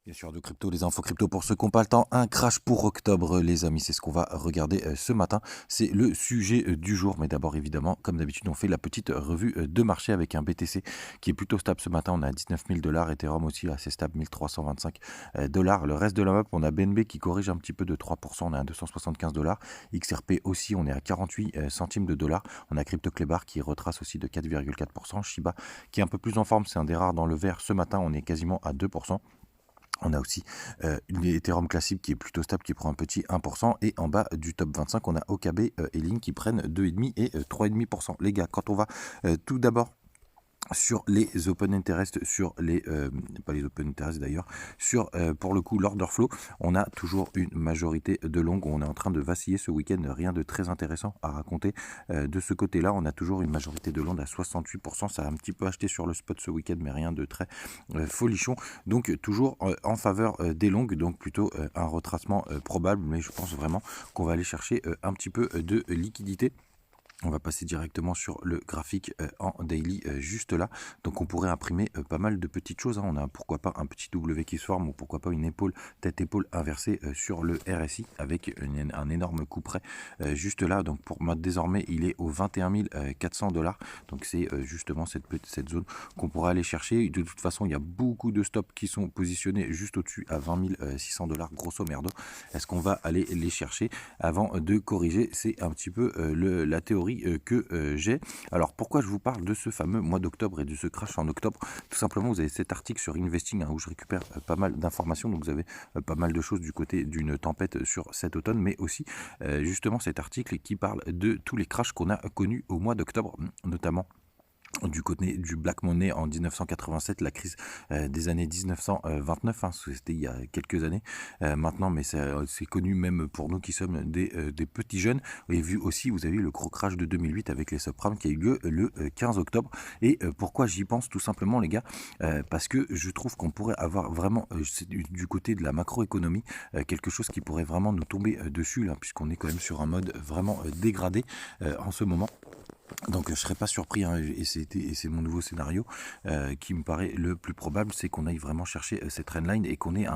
Bien sûr, de crypto, les infos crypto pour ceux qui n'ont pas le temps. Un crash pour octobre, les amis, c'est ce qu'on va regarder ce matin. C'est le sujet du jour. Mais d'abord, évidemment, comme d'habitude, on fait la petite revue de marché avec un BTC qui est plutôt stable ce matin. On a 19 000 dollars. Ethereum aussi assez stable, 1325 dollars. Le reste de la map, on a BNB qui corrige un petit peu de 3%. On est à 275 dollars. XRP aussi, on est à 48 centimes de dollars. On a CryptoClebar qui retrace aussi de 4,4%. Shiba qui est un peu plus en forme. C'est un des rares dans le vert ce matin. On est quasiment à 2%. On a aussi une Ethereum classique qui est plutôt stable, qui prend un petit 1%. Et en bas du top 25, on a OKB et Link qui prennent 2,5 et 3,5%. Les gars, quand on va tout d'abord sur les open interest, sur les pas les open interest d'ailleurs, sur pour le coup l'order flow, on a toujours une majorité de longues. On est en train de vaciller ce week-end, rien de très intéressant à raconter de ce côté-là. On a toujours une majorité de longues à 68%. Ça a un petit peu acheté sur le spot ce week-end, mais rien de très folichon. Donc toujours en faveur des longues, donc plutôt un retracement probable, mais je pense vraiment qu'on va aller chercher un petit peu de liquidité. On va passer directement sur le graphique en daily juste là. Donc on pourrait imprimer pas mal de petites choses, hein. On a pourquoi pas un petit W qui se forme ou pourquoi pas une épaule, tête-épaule inversée sur le RSI avec un énorme coup près juste là. Donc pour moi désormais il est aux 21 400 dollars. Donc c'est justement cette zone qu'on pourra aller chercher. De toute façon il y a beaucoup de stops qui sont positionnés juste au-dessus à 20 600 dollars grosso merdo. Est-ce qu'on va aller les chercher avant de corriger? C'est un petit peu la théorie que j'ai. Alors pourquoi je vous parle de ce fameux mois d'octobre et de ce crash en octobre? Tout simplement, vous avez cet article sur Investing, hein, où je récupère pas mal d'informations. Donc vous avez pas mal de choses du côté d'une tempête sur cet automne, mais aussi justement cet article qui parle de tous les crashs qu'on a connus au mois d'octobre, notamment du côté du Black Money en 1987, la crise des années 1929, hein, c'était il y a quelques années maintenant, mais c'est connu même pour nous qui sommes des petits jeunes. Et vu aussi, vous avez eu le gros crash de 2008 avec les subprimes qui a eu lieu le 15 octobre. Et pourquoi j'y pense? Tout simplement, les gars, parce que je trouve qu'on pourrait avoir vraiment, du côté de la macroéconomie, quelque chose qui pourrait vraiment nous tomber dessus, là, puisqu'on est quand même sur un mode vraiment dégradé en ce moment. Donc je serais pas surpris, hein, et c'est mon nouveau scénario qui me paraît le plus probable, c'est qu'on aille vraiment chercher cette trendline et qu'on ait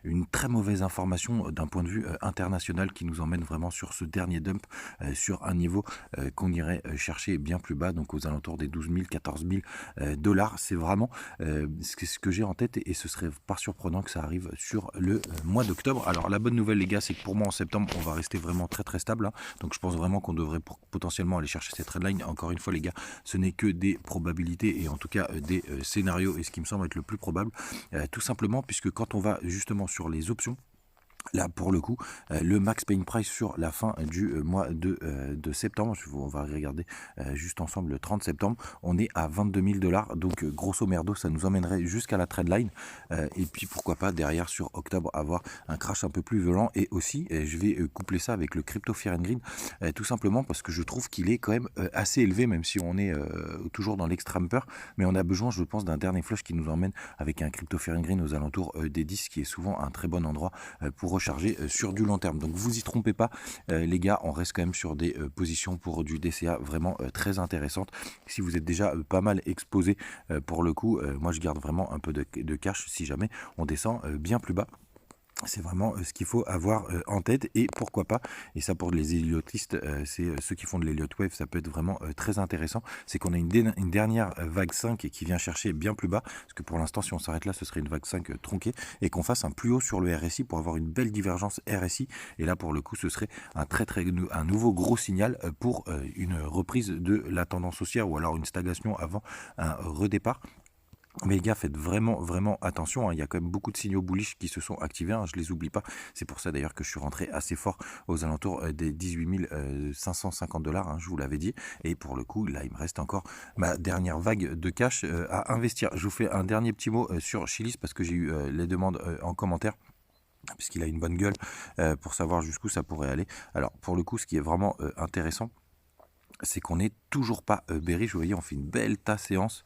une très mauvaise information d'un point de vue international qui nous emmène vraiment sur ce dernier dump sur un niveau qu'on irait chercher bien plus bas, donc aux alentours des 12 000, 14 000 dollars. C'est vraiment ce que j'ai en tête, et ce serait pas surprenant que ça arrive sur le mois d'octobre. Alors la bonne nouvelle les gars, c'est que pour moi en septembre on va rester vraiment très très stable, hein. Donc je pense vraiment qu'on devrait potentiellement aller chercher cette trendline. Encore une fois les gars, ce n'est que des probabilités et en tout cas des scénarios, et ce qui me semble être le plus probable, tout simplement puisque quand on va justement sur les options, là, pour le coup, le max paying price sur la fin du mois de septembre, on va regarder juste ensemble le 30 septembre, on est à 22 000 dollars. Donc, grosso merdo, ça nous emmènerait jusqu'à la trendline. Et puis, pourquoi pas, derrière, sur octobre, avoir un crash un peu plus violent. Et aussi, je vais coupler ça avec le Crypto Fear and Greed, tout simplement parce que je trouve qu'il est quand même assez élevé, même si on est toujours dans l'extrême peur. Mais on a besoin, je pense, d'un dernier flush qui nous emmène avec un Crypto Fear and Greed aux alentours des 10, qui est souvent un très bon endroit pour recharger sur du long terme. Donc vous y trompez pas les gars, on reste quand même sur des positions pour du DCA vraiment très intéressantes. Si vous êtes déjà pas mal exposé pour le coup, moi je garde vraiment un peu de cash si jamais on descend bien plus bas. C'est vraiment ce qu'il faut avoir en tête, et pourquoi pas, et ça pour les Elliotistes, c'est ceux qui font de l'Elliott Wave, ça peut être vraiment très intéressant. C'est qu'on a une dernière vague 5 qui vient chercher bien plus bas, parce que pour l'instant si on s'arrête là ce serait une vague 5 tronquée, et qu'on fasse un plus haut sur le RSI pour avoir une belle divergence RSI, et là pour le coup ce serait un nouveau gros signal pour une reprise de la tendance haussière, ou alors une stagnation avant un redépart. Mais les gars, faites vraiment, vraiment attention, hein. Il y a quand même beaucoup de signaux bullish qui se sont activés, hein. Je les oublie pas. C'est pour ça d'ailleurs que je suis rentré assez fort aux alentours des 18 550 dollars, hein, je vous l'avais dit. Et pour le coup, là, il me reste encore ma dernière vague de cash à investir. Je vous fais un dernier petit mot sur Chilis, parce que j'ai eu les demandes en commentaire, puisqu'il a une bonne gueule, pour savoir jusqu'où ça pourrait aller. Alors, pour le coup, ce qui est vraiment intéressant, c'est qu'on n'est toujours pas bearish. Vous voyez, on fait une belle tasse séance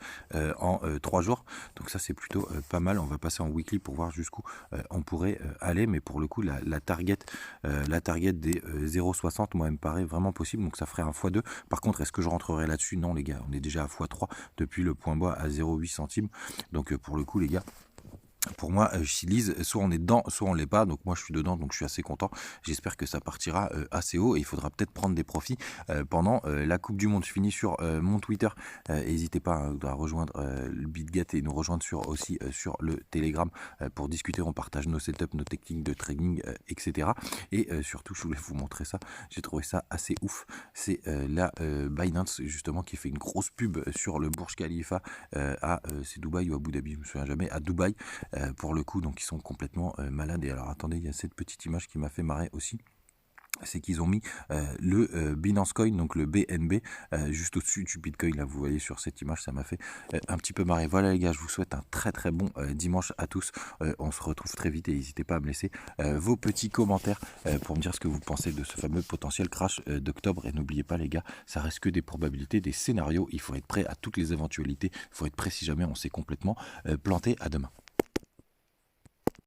en 3 jours. Donc ça, c'est plutôt pas mal. On va passer en weekly pour voir jusqu'où on pourrait aller. Mais pour le coup, la target des 0,60, moi, elle me paraît vraiment possible. Donc ça ferait un x2. Par contre, est-ce que je rentrerai là-dessus? Non, les gars. On est déjà à x3 depuis le point bas à 0,8 centimes. Donc pour le coup, les gars, Pour moi, Chiliz, soit on est dedans, soit on l'est pas. Donc moi, je suis dedans, donc je suis assez content. J'espère que ça partira assez haut et il faudra peut-être prendre des profits pendant la Coupe du Monde. Je finis sur mon Twitter. N'hésitez pas à rejoindre le BitGet et nous rejoindre aussi sur le Telegram pour discuter. On partage nos setups, nos techniques de trading, etc. Et surtout, je voulais vous montrer ça. J'ai trouvé ça assez ouf. C'est la Binance justement qui fait une grosse pub sur le Burj Khalifa c'est Dubaï ou Abu Dhabi, je me souviens jamais, à Dubaï. Pour le coup, donc ils sont complètement malades. Et alors attendez, il y a cette petite image qui m'a fait marrer aussi. C'est qu'ils ont mis le Binance Coin, donc le BNB, juste au-dessus du Bitcoin. Là, vous voyez sur cette image, ça m'a fait un petit peu marrer. Voilà les gars, je vous souhaite un très très bon dimanche à tous. On se retrouve très vite et n'hésitez pas à me laisser vos petits commentaires pour me dire ce que vous pensez de ce fameux potentiel crash d'octobre. Et n'oubliez pas les gars, ça reste que des probabilités, des scénarios. Il faut être prêt à toutes les éventualités. Il faut être prêt si jamais on s'est complètement planté. À demain.